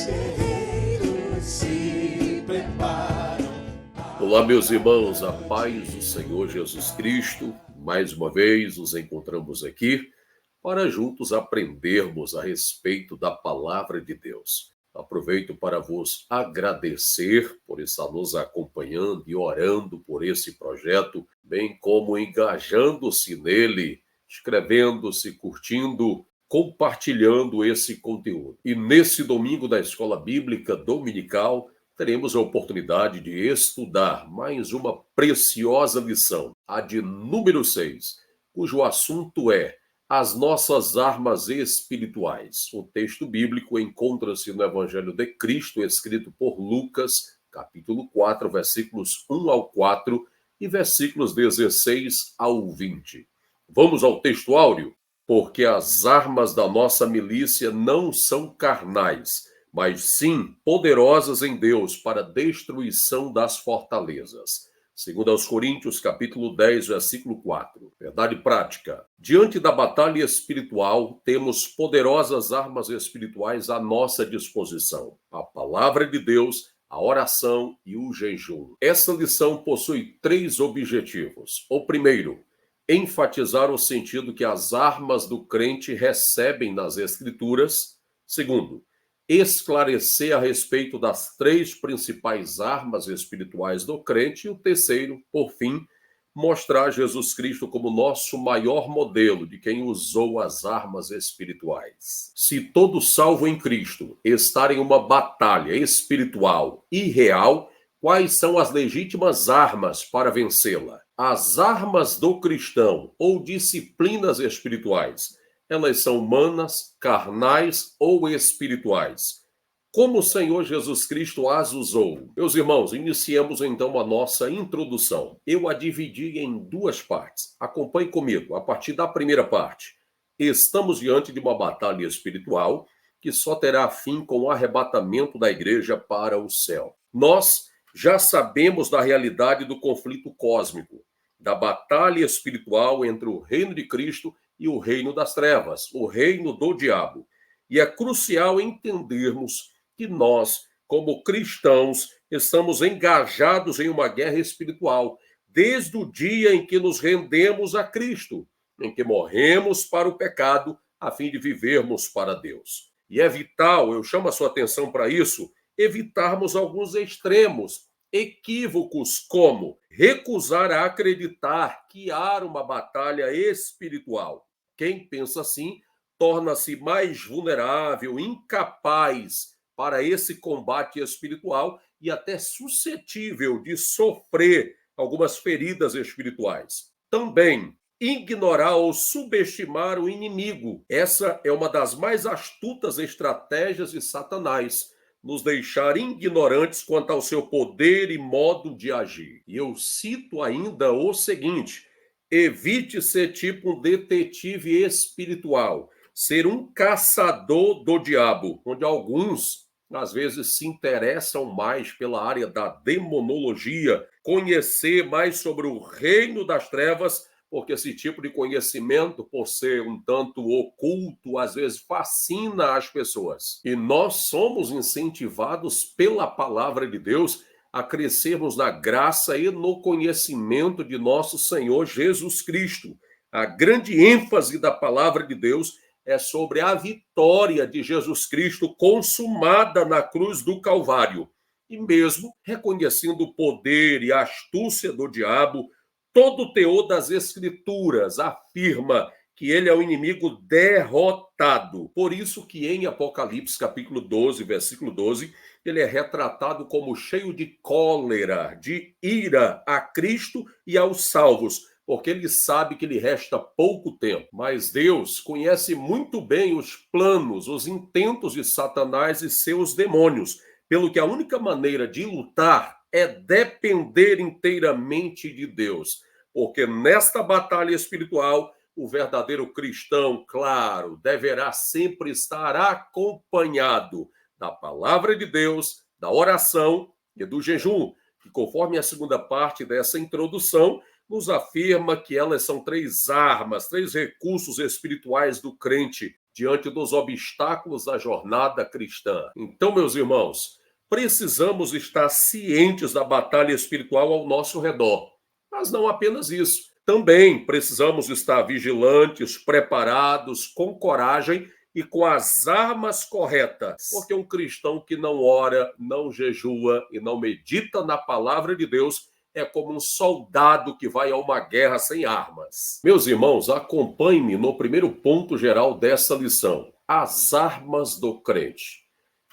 guerreiros se preparam. Olá, meus irmãos, a paz do Senhor Jesus Cristo. Mais uma vez nos encontramos aqui para juntos aprendermos a respeito da palavra de Deus. Aproveito para vos agradecer por estar nos acompanhando e orando por esse projeto, bem como engajando-se nele, inscrevendo-se, curtindo, compartilhando esse conteúdo. E nesse domingo da Escola Bíblica Dominical, teremos a oportunidade de estudar mais uma preciosa lição, a de número 6, cujo assunto é as nossas armas espirituais. O texto bíblico encontra-se no Evangelho de Cristo, escrito por Lucas, capítulo 4, versículos 1 ao 4 e versículos 16 ao 20. Vamos ao texto áureo? Porque as armas da nossa milícia não são carnais, mas sim poderosas em Deus para a destruição das fortalezas. Segundo aos Coríntios, capítulo 10, versículo 4. Verdade prática. Diante da batalha espiritual, temos poderosas armas espirituais à nossa disposição. A palavra de Deus, a oração e o jejum. Essa lição possui 3 objetivos. O primeiro, enfatizar o sentido que as armas do crente recebem nas Escrituras. Segundo, esclarecer a respeito das 3 principais armas espirituais do crente. E o terceiro, por fim, mostrar Jesus Cristo como nosso maior modelo de quem usou as armas espirituais. Se todo salvo em Cristo estar em uma batalha espiritual e real, quais são as legítimas armas para vencê-la? As armas do cristão ou disciplinas espirituais, elas são humanas, carnais ou espirituais? Como o Senhor Jesus Cristo as usou? Meus irmãos, iniciemos então a nossa introdução. Eu a dividi em 2 partes. Acompanhe comigo, a partir da primeira parte. Estamos diante de uma batalha espiritual que só terá fim com o arrebatamento da igreja para o céu. Nós já sabemos da realidade do conflito cósmico, da batalha espiritual entre o reino de Cristo e o reino das trevas, o reino do diabo. E é crucial entendermos que nós, como cristãos, estamos engajados em uma guerra espiritual, desde o dia em que nos rendemos a Cristo, em que morremos para o pecado, a fim de vivermos para Deus. E é vital, eu chamo a sua atenção para isso, evitarmos alguns extremos, equívocos, como recusar a acreditar que há uma batalha espiritual. Quem pensa assim torna-se mais vulnerável, incapaz para esse combate espiritual e até suscetível de sofrer algumas feridas espirituais. Também, ignorar ou subestimar o inimigo. Essa é uma das mais astutas estratégias de Satanás, nos deixar ignorantes quanto ao seu poder e modo de agir. E eu cito ainda o seguinte: evite ser tipo um detetive espiritual, ser um caçador do diabo, onde alguns, às vezes, se interessam mais pela área da demonologia, conhecer mais sobre o reino das trevas, porque esse tipo de conhecimento, por ser um tanto oculto, às vezes fascina as pessoas. E nós somos incentivados pela palavra de Deus a crescermos na graça e no conhecimento de nosso Senhor Jesus Cristo. A grande ênfase da palavra de Deus é sobre a vitória de Jesus Cristo consumada na cruz do Calvário. E mesmo reconhecendo o poder e a astúcia do diabo, todo o teor das Escrituras afirma que ele é o inimigo derrotado. Por isso que em Apocalipse, capítulo 12, versículo 12, ele é retratado como cheio de cólera, de ira a Cristo e aos salvos, porque ele sabe que lhe resta pouco tempo. Mas Deus conhece muito bem os planos, os intentos de Satanás e seus demônios, pelo que a única maneira de lutar é depender inteiramente de Deus. Porque nesta batalha espiritual, o verdadeiro cristão, claro, deverá sempre estar acompanhado da palavra de Deus, da oração e do jejum, que conforme a segunda parte dessa introdução, nos afirma que elas são 3 armas, 3 recursos espirituais do crente, diante dos obstáculos da jornada cristã. Então, meus irmãos, precisamos estar cientes da batalha espiritual ao nosso redor. Mas não apenas isso. Também precisamos estar vigilantes, preparados, com coragem e com as armas corretas. Porque um cristão que não ora, não jejua e não medita na palavra de Deus é como um soldado que vai a uma guerra sem armas. Meus irmãos, acompanhe-me no primeiro ponto geral dessa lição: as armas do crente.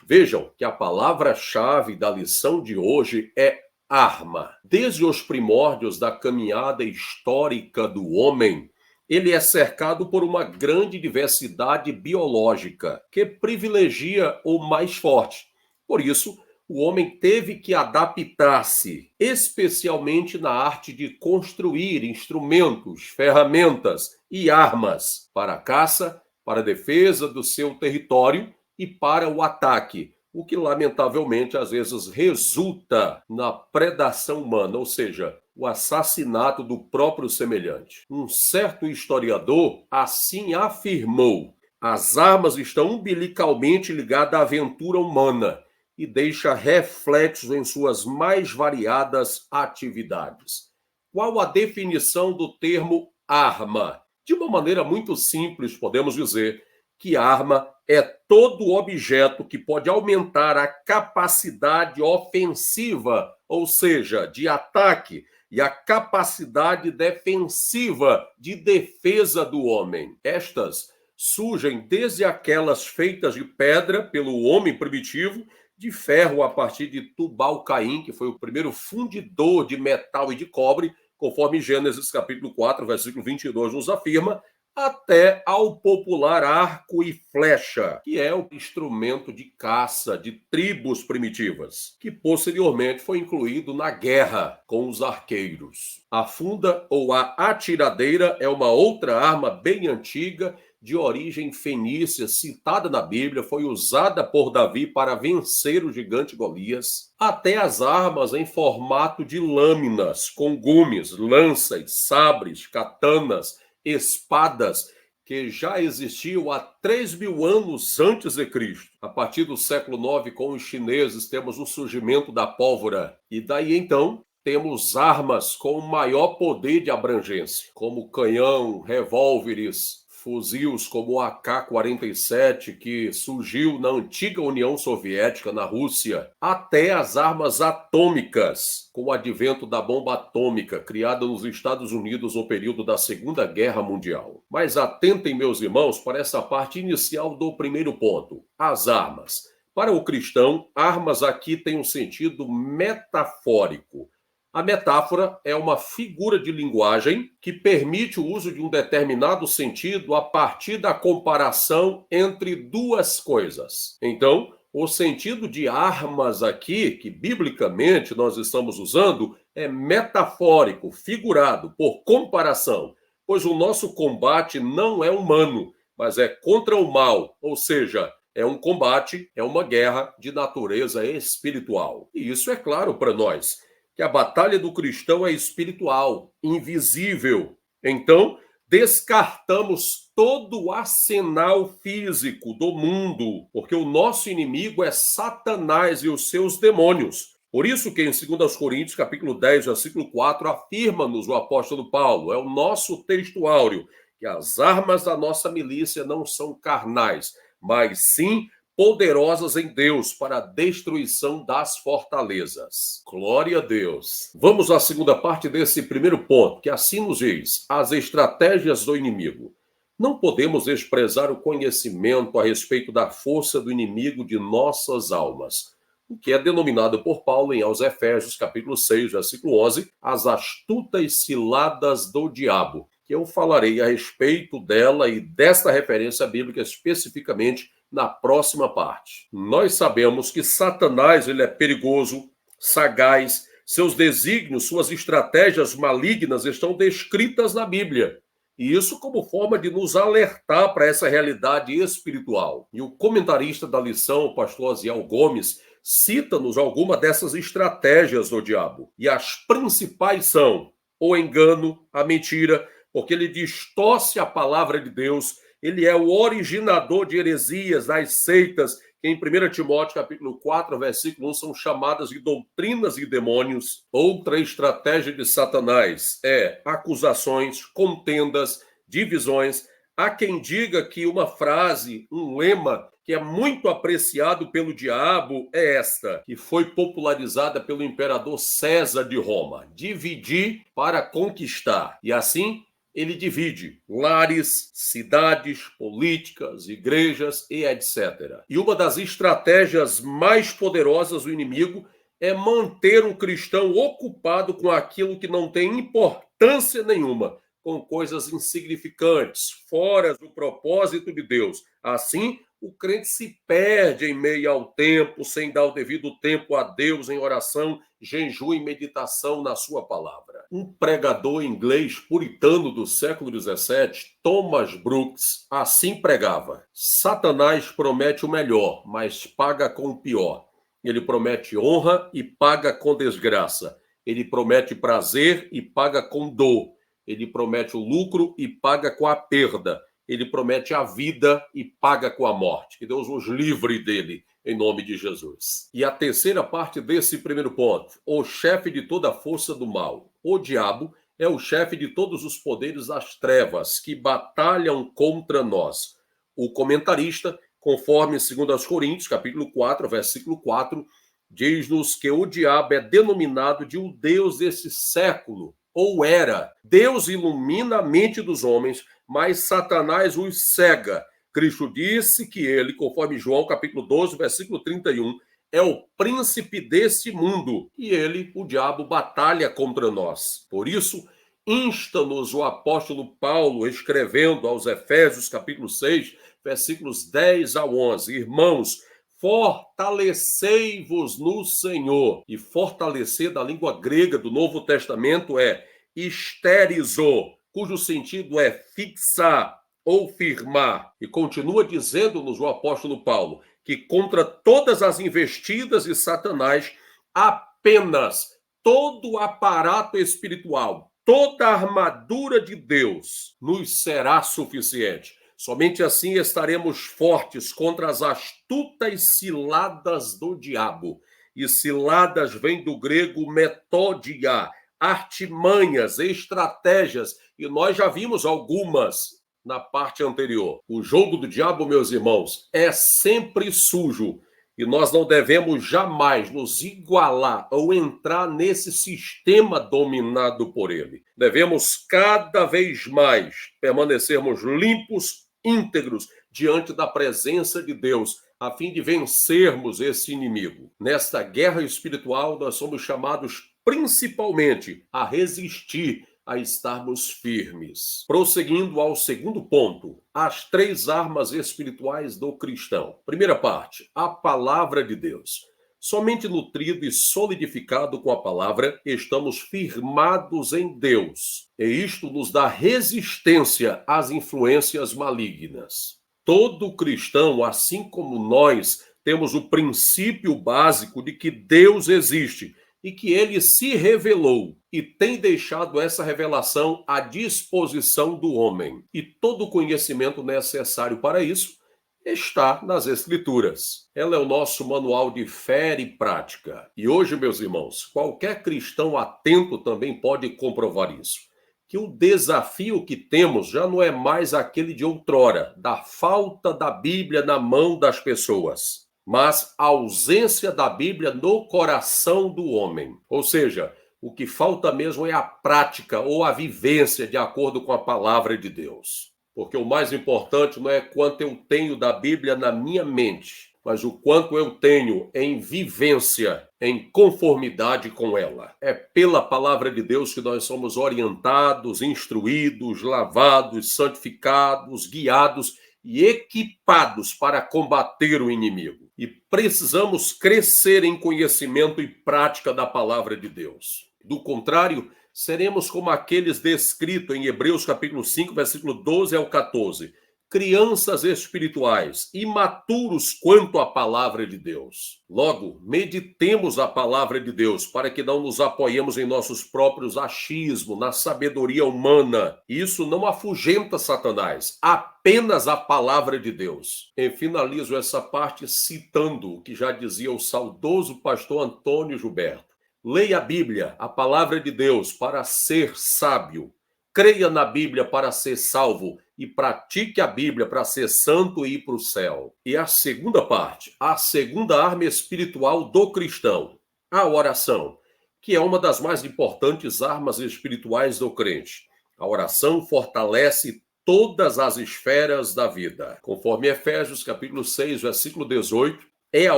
Vejam que a palavra-chave da lição de hoje é arma. Desde os primórdios da caminhada histórica do homem, ele é cercado por uma grande diversidade biológica que privilegia o mais forte. Por isso, o homem teve que adaptar-se, especialmente na arte de construir instrumentos, ferramentas e armas para a caça, para a defesa do seu território e para o ataque, o que lamentavelmente às vezes resulta na predação humana, ou seja, o assassinato do próprio semelhante. Um certo historiador assim afirmou: as armas estão umbilicalmente ligadas à aventura humana e deixa reflexos em suas mais variadas atividades. Qual a definição do termo arma? De uma maneira muito simples, podemos dizer que arma é todo objeto que pode aumentar a capacidade ofensiva, ou seja, de ataque, e a capacidade defensiva de defesa do homem. Estas surgem desde aquelas feitas de pedra pelo homem primitivo, de ferro a partir de Tubal-Caim, que foi o primeiro fundidor de metal e de cobre, conforme Gênesis capítulo 4, versículo 22 nos afirma, até ao popular arco e flecha, que é o instrumento de caça de tribos primitivas, que posteriormente foi incluído na guerra com os arqueiros. A funda ou a atiradeira é uma outra arma bem antiga, de origem fenícia, citada na Bíblia, foi usada por Davi para vencer o gigante Golias, até as armas em formato de lâminas, com gumes, lanças, sabres, katanas, espadas, que já existiam há 3.000 anos antes de Cristo. A partir do século IX, com os chineses, temos o surgimento da pólvora. E daí, então, temos armas com maior poder de abrangência, como canhão, revólveres, fuzis como o AK-47, que surgiu na antiga União Soviética, na Rússia, até as armas atômicas, com o advento da bomba atômica, criada nos Estados Unidos no período da Segunda Guerra Mundial. Mas atentem, meus irmãos, para essa parte inicial do primeiro ponto, as armas. Para o cristão, armas aqui têm um sentido metafórico. A metáfora é uma figura de linguagem que permite o uso de um determinado sentido a partir da comparação entre duas coisas. Então, o sentido de armas aqui, que biblicamente nós estamos usando, é metafórico, figurado, por comparação, pois o nosso combate não é humano, mas é contra o mal, ou seja, é um combate, é uma guerra de natureza espiritual. E isso é claro para nós, que a batalha do cristão é espiritual, invisível. Então, descartamos todo o arsenal físico do mundo, porque o nosso inimigo é Satanás e os seus demônios. Por isso que em 2 Coríntios, capítulo 10, versículo 4, afirma-nos o apóstolo Paulo, é o nosso texto áureo, que as armas da nossa milícia não são carnais, mas sim poderosas em Deus para a destruição das fortalezas. Glória a Deus. Vamos à segunda parte desse primeiro ponto, que assim nos diz: as estratégias do inimigo. Não podemos desprezar o conhecimento a respeito da força do inimigo de nossas almas, o que é denominado por Paulo em aos Efésios, capítulo 6, versículo 11, as astutas ciladas do diabo, que eu falarei a respeito dela e desta referência bíblica especificamente na próxima parte. Nós sabemos que Satanás ele é perigoso, sagaz, seus desígnios, suas estratégias malignas estão descritas na Bíblia. E isso como forma de nos alertar para essa realidade espiritual. E o comentarista da lição, o pastor Aziel Gomes, cita-nos alguma dessas estratégias do diabo. E as principais são o engano, a mentira, porque ele distorce a palavra de Deus, Ele é o originador de heresias, das seitas, que em 1 Timóteo capítulo 4, versículo 1, são chamadas de doutrinas e demônios. Outra estratégia de Satanás é acusações, contendas, divisões. Há quem diga que uma frase, um lema, que é muito apreciado pelo diabo é esta, que foi popularizada pelo imperador César de Roma: dividir para conquistar. E assim, ele divide lares, cidades, políticas, igrejas e etc. E uma das estratégias mais poderosas do inimigo é manter um cristão ocupado com aquilo que não tem importância nenhuma, com coisas insignificantes, fora do propósito de Deus. Assim, o crente se perde em meio ao tempo, sem dar o devido tempo a Deus em oração, jejum e meditação na sua palavra. Um pregador inglês puritano do século XVII, Thomas Brooks, assim pregava: Satanás promete o melhor, mas paga com o pior. Ele promete honra e paga com desgraça. Ele promete prazer e paga com dor. Ele promete o lucro e paga com a perda. Ele promete a vida e paga com a morte. Que Deus nos livre dele, em nome de Jesus. E a terceira parte desse primeiro ponto: o chefe de toda a força do mal. O diabo é o chefe de todos os poderes das trevas que batalham contra nós. O comentarista, conforme 2 Coríntios, capítulo 4, versículo 4, diz-nos que o diabo é denominado de o Deus desse século, ou era. Deus ilumina a mente dos homens, mas Satanás os cega. Cristo disse que ele, conforme João capítulo 12, versículo 31, é o príncipe deste mundo, e ele, o diabo, batalha contra nós. Por isso, insta-nos o apóstolo Paulo, escrevendo aos Efésios capítulo 6, versículos 10 a 11, irmãos, fortalecei-vos no Senhor. E fortalecer, da língua grega do Novo Testamento, é esterizo, cujo sentido é fixar ou firmar. E continua dizendo-nos o apóstolo Paulo que contra todas as investidas de Satanás, apenas todo o aparato espiritual, toda a armadura de Deus nos será suficiente. Somente assim estaremos fortes contra as astutas ciladas do diabo. E ciladas vem do grego metódia, artimanhas, estratégias, e nós já vimos algumas na parte anterior. O jogo do diabo, meus irmãos, é sempre sujo, e nós não devemos jamais nos igualar ou entrar nesse sistema dominado por ele. Devemos cada vez mais permanecermos limpos, íntegros, diante da presença de Deus, a fim de vencermos esse inimigo. Nesta guerra espiritual, nós somos chamados principalmente a resistir, a estarmos firmes. Prosseguindo ao segundo ponto, as 3 armas espirituais do cristão. Primeira parte, a palavra de Deus. Somente nutrido e solidificado com a palavra, estamos firmados em Deus. E isto nos dá resistência às influências malignas. Todo cristão, assim como nós, temos o princípio básico de que Deus existe e que ele se revelou e tem deixado essa revelação à disposição do homem. E todo o conhecimento necessário para isso está nas Escrituras. Ela é o nosso manual de fé e prática. E hoje, meus irmãos, qualquer cristão atento também pode comprovar isso. Que o desafio que temos já não é mais aquele de outrora, da falta da Bíblia na mão das pessoas, mas a ausência da Bíblia no coração do homem. Ou seja, o que falta mesmo é a prática ou a vivência de acordo com a palavra de Deus. Porque o mais importante não é quanto eu tenho da Bíblia na minha mente, mas o quanto eu tenho em vivência, em conformidade com ela. É pela palavra de Deus que nós somos orientados, instruídos, lavados, santificados, guiados e equipados para combater o inimigo. E precisamos crescer em conhecimento e prática da palavra de Deus. Do contrário, seremos como aqueles descritos em Hebreus capítulo 5, versículo 12 ao 14. crianças espirituais, imaturos quanto à palavra de Deus. Logo, meditemos a palavra de Deus para que não nos apoiemos em nossos próprios achismos, na sabedoria humana. Isso não afugenta Satanás, apenas a palavra de Deus. E finalizo essa parte citando o que já dizia o saudoso pastor Antônio Gilberto. Leia a Bíblia, a palavra de Deus, para ser sábio. Creia na Bíblia para ser salvo e pratique a Bíblia para ser santo e ir para o céu. E a segunda parte, a segunda arma espiritual do cristão, a oração, que é uma das mais importantes armas espirituais do crente. A oração fortalece todas as esferas da vida. Conforme Efésios capítulo 6, versículo 18, é a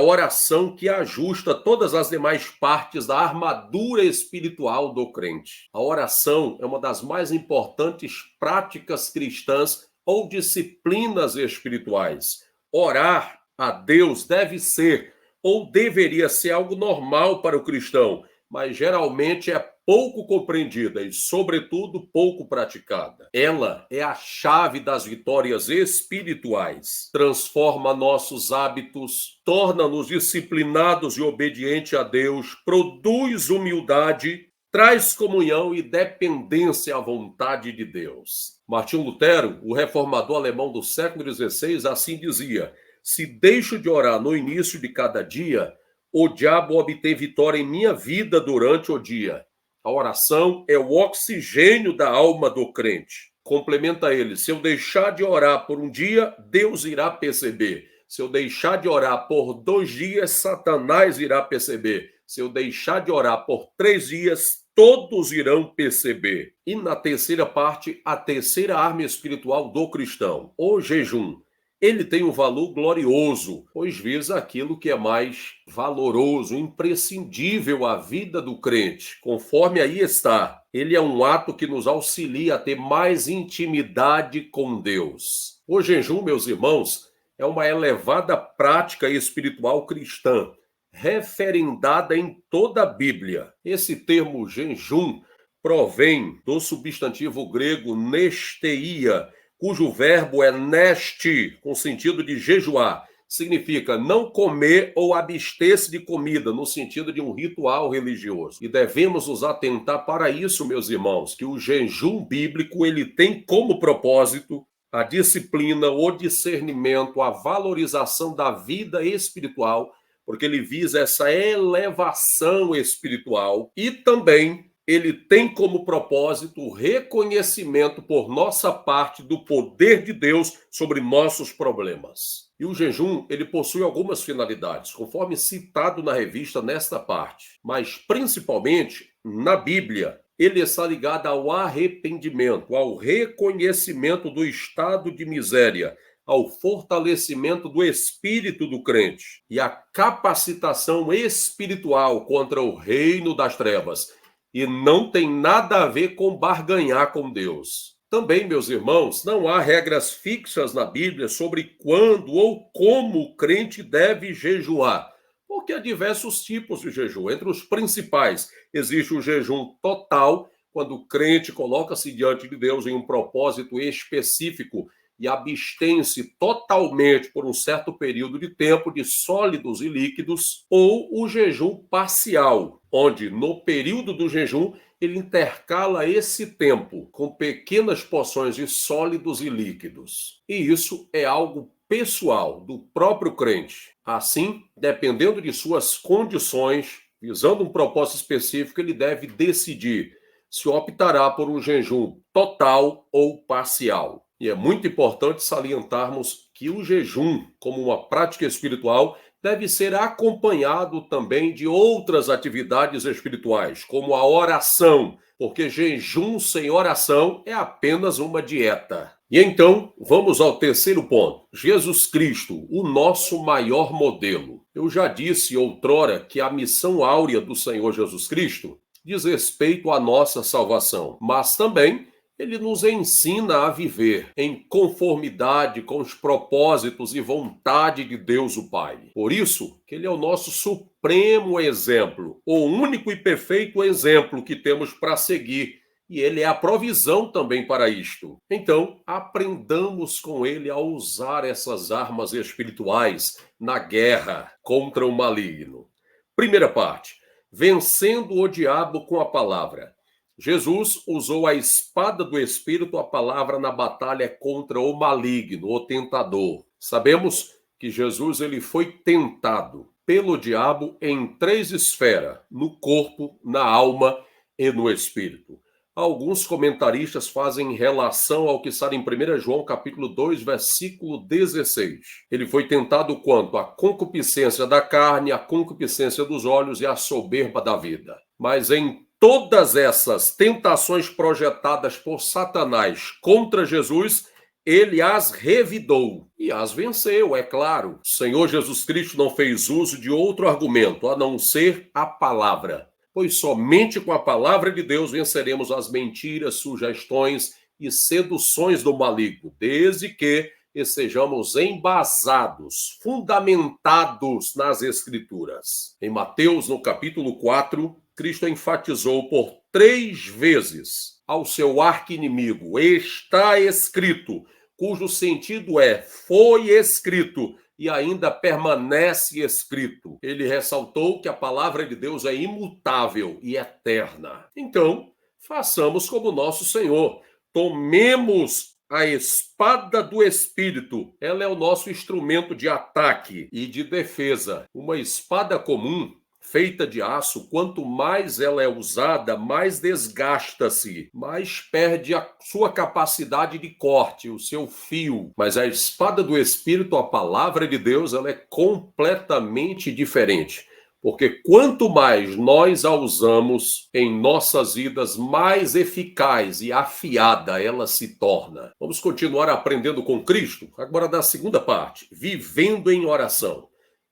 oração que ajusta todas as demais partes da armadura espiritual do crente. A oração é uma das mais importantes práticas cristãs ou disciplinas espirituais. Orar a Deus deve ser ou deveria ser algo normal para o cristão, mas geralmente é pouco compreendida e, sobretudo, pouco praticada. Ela é a chave das vitórias espirituais. Transforma nossos hábitos, torna-nos disciplinados e obedientes a Deus, produz humildade, traz comunhão e dependência à vontade de Deus. Martinho Lutero, o reformador alemão do século XVI, assim dizia: se deixo de orar no início de cada dia, o diabo obtém vitória em minha vida durante o dia. A oração é o oxigênio da alma do crente. Complementa ele: se eu deixar de orar por um dia, Deus irá perceber. Se eu deixar de orar por 2 dias, Satanás irá perceber. Se eu deixar de orar por 3 dias, todos irão perceber. E na terceira parte, a terceira arma espiritual do cristão, o jejum. Ele tem um valor glorioso, pois visa aquilo que é mais valoroso, imprescindível à vida do crente. Conforme aí está, ele é um ato que nos auxilia a ter mais intimidade com Deus. O jejum, meus irmãos, é uma elevada prática espiritual cristã, referendada em toda a Bíblia. Esse termo jejum provém do substantivo grego nesteia, cujo verbo é neste, com sentido de jejuar. Significa não comer ou abster-se de comida, no sentido de um ritual religioso. E devemos nos atentar para isso, meus irmãos, que o jejum bíblico ele tem como propósito a disciplina, o discernimento, a valorização da vida espiritual, porque ele visa essa elevação espiritual e também ele tem como propósito o reconhecimento por nossa parte do poder de Deus sobre nossos problemas. E o jejum, ele possui algumas finalidades, conforme citado na revista nesta parte. Mas, principalmente, na Bíblia, ele está ligado ao arrependimento, ao reconhecimento do estado de miséria, ao fortalecimento do espírito do crente e à capacitação espiritual contra o reino das trevas. E não tem nada a ver com barganhar com Deus. Também, meus irmãos, não há regras fixas na Bíblia sobre quando ou como o crente deve jejuar, porque há diversos tipos de jejum. Entre os principais, existe o jejum total, quando o crente coloca-se diante de Deus em um propósito específico e abstém-se totalmente por um certo período de tempo de sólidos e líquidos, ou o jejum parcial, onde no período do jejum ele intercala esse tempo com pequenas porções de sólidos e líquidos. E isso é algo pessoal do próprio crente. Assim, dependendo de suas condições, visando um propósito específico, ele deve decidir se optará por um jejum total ou parcial. E é muito importante salientarmos que o jejum, como uma prática espiritual, deve ser acompanhado também de outras atividades espirituais, como a oração, porque jejum sem oração é apenas uma dieta. E então, vamos ao terceiro ponto. Jesus Cristo, o nosso maior modelo. Eu já disse outrora que a missão áurea do Senhor Jesus Cristo diz respeito à nossa salvação, mas também ele nos ensina a viver em conformidade com os propósitos e vontade de Deus o Pai. Por isso, que ele é o nosso supremo exemplo, o único e perfeito exemplo que temos para seguir e ele é a provisão também para isto. Então, aprendamos com ele a usar essas armas espirituais na guerra contra o maligno. Primeira parte, vencendo o diabo com a palavra. Jesus usou a espada do Espírito, a palavra, na batalha contra o maligno, o tentador. Sabemos que Jesus ele foi tentado pelo diabo em 3 esferas, no corpo, na alma e no espírito. Alguns comentaristas fazem relação ao que está em 1 João capítulo 2, versículo 16. Ele foi tentado quanto? A concupiscência da carne, a concupiscência dos olhos e a soberba da vida. Mas em todas essas tentações projetadas por Satanás contra Jesus, ele as revidou e as venceu, é claro. O Senhor Jesus Cristo não fez uso de outro argumento, a não ser a palavra. Pois somente com a palavra de Deus venceremos as mentiras, sugestões e seduções do maligno, desde que estejamos embasados, fundamentados nas Escrituras. Em Mateus, no capítulo 4, Cristo enfatizou por 3 vezes ao seu arqui-inimigo: está escrito, cujo sentido é foi escrito e ainda permanece escrito. Ele ressaltou que a palavra de Deus é imutável e eterna. Então, façamos como nosso Senhor. Tomemos a espada do Espírito. Ela é o nosso instrumento de ataque e de defesa. Uma espada comum, feita de aço, quanto mais ela é usada, mais desgasta-se, mais perde a sua capacidade de corte, o seu fio. Mas a espada do Espírito, a palavra de Deus, ela é completamente diferente. Porque quanto mais nós a usamos em nossas vidas, mais eficaz e afiada ela se torna. Vamos continuar aprendendo com Cristo? Agora da segunda parte, vivendo em oração.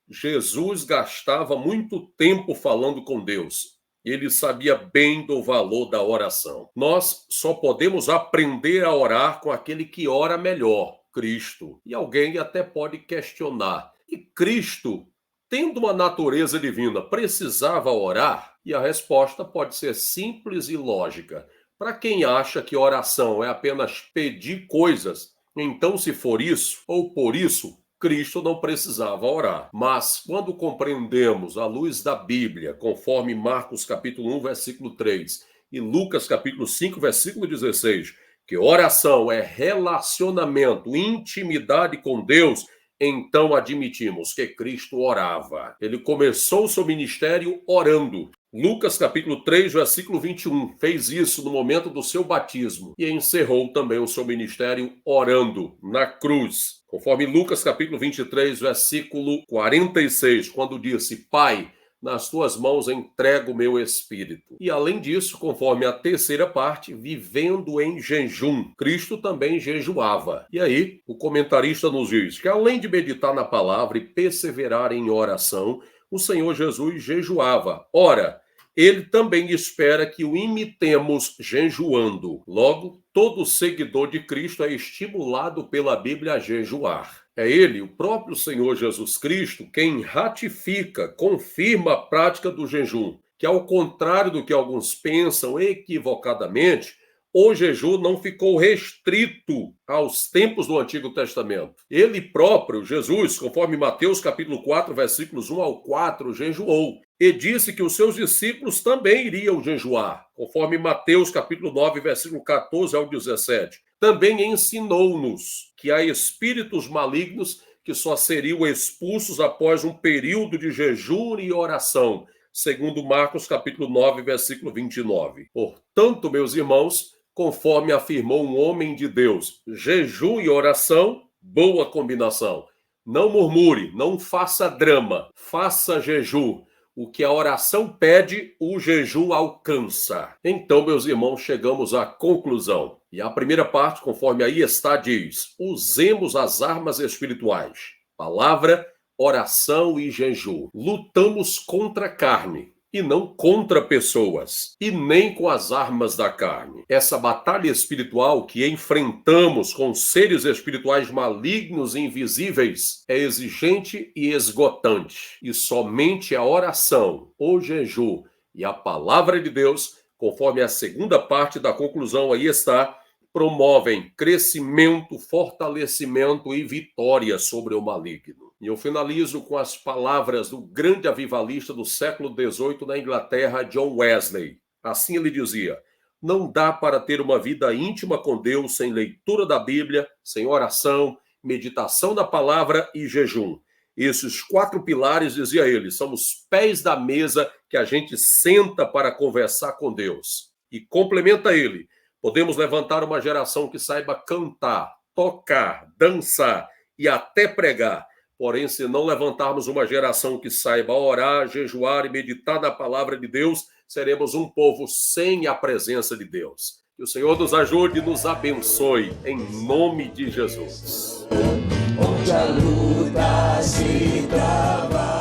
Jesus gastava muito tempo falando com Deus. Ele sabia bem do valor da oração. Nós só podemos aprender a orar com aquele que ora melhor, Cristo. E alguém até pode questionar: e Cristo, tendo uma natureza divina, precisava orar? E a resposta pode ser simples e lógica. Para quem acha que oração é apenas pedir coisas, então, se for isso ou por isso, Cristo não precisava orar. Mas quando compreendemos à luz da Bíblia, conforme Marcos capítulo 1, versículo 3 e Lucas capítulo 5, versículo 16, que oração é relacionamento, intimidade com Deus, então admitimos que Cristo orava. Ele começou o seu ministério orando. Lucas capítulo 3, versículo 21, fez isso no momento do seu batismo e encerrou também o seu ministério orando na cruz. Conforme Lucas capítulo 23, versículo 46, quando disse: Pai, nas tuas mãos entrego o meu espírito. E além disso, conforme a terceira parte, vivendo em jejum. Cristo também jejuava. E aí, o comentarista nos diz que além de meditar na palavra e perseverar em oração, o Senhor Jesus jejuava. Ora, ele também espera que o imitemos jejuando. Logo, todo seguidor de Cristo é estimulado pela Bíblia a jejuar. É ele, o próprio Senhor Jesus Cristo, quem ratifica, confirma a prática do jejum, que ao contrário do que alguns pensam equivocadamente, o jejum não ficou restrito aos tempos do Antigo Testamento. Ele próprio, Jesus, conforme Mateus capítulo 4, versículos 1 ao 4, jejuou. E disse que os seus discípulos também iriam jejuar, conforme Mateus capítulo 9, versículo 14 ao 17. Também ensinou-nos que há espíritos malignos que só seriam expulsos após um período de jejum e oração, segundo Marcos capítulo 9, versículo 29. Portanto, meus irmãos, conforme afirmou um homem de Deus, jejum e oração, boa combinação. Não murmure, não faça drama, faça jejum. O que a oração pede, o jejum alcança. Então, meus irmãos, chegamos à conclusão. E a primeira parte, conforme aí está, diz: usemos as armas espirituais. Palavra, oração e jejum. Lutamos contra a carne e não contra pessoas, e nem com as armas da carne. Essa batalha espiritual que enfrentamos com seres espirituais malignos e invisíveis é exigente e esgotante, e somente a oração, o jejum e a palavra de Deus conforme a segunda parte da conclusão aí está, promovem crescimento, fortalecimento e vitória sobre o maligno. E eu finalizo com as palavras do grande avivalista do século XVIII na Inglaterra, John Wesley. Assim ele dizia: não dá para ter uma vida íntima com Deus sem leitura da Bíblia, sem oração, meditação da palavra e jejum. Esses 4 pilares, dizia ele, são os pés da mesa que a gente senta para conversar com Deus. E complementa ele: podemos levantar uma geração que saiba cantar, tocar, dançar e até pregar. Porém, se não levantarmos uma geração que saiba orar, jejuar e meditar na palavra de Deus, seremos um povo sem a presença de Deus. Que o Senhor nos ajude e nos abençoe, em nome de Jesus. Onde a luta se trava.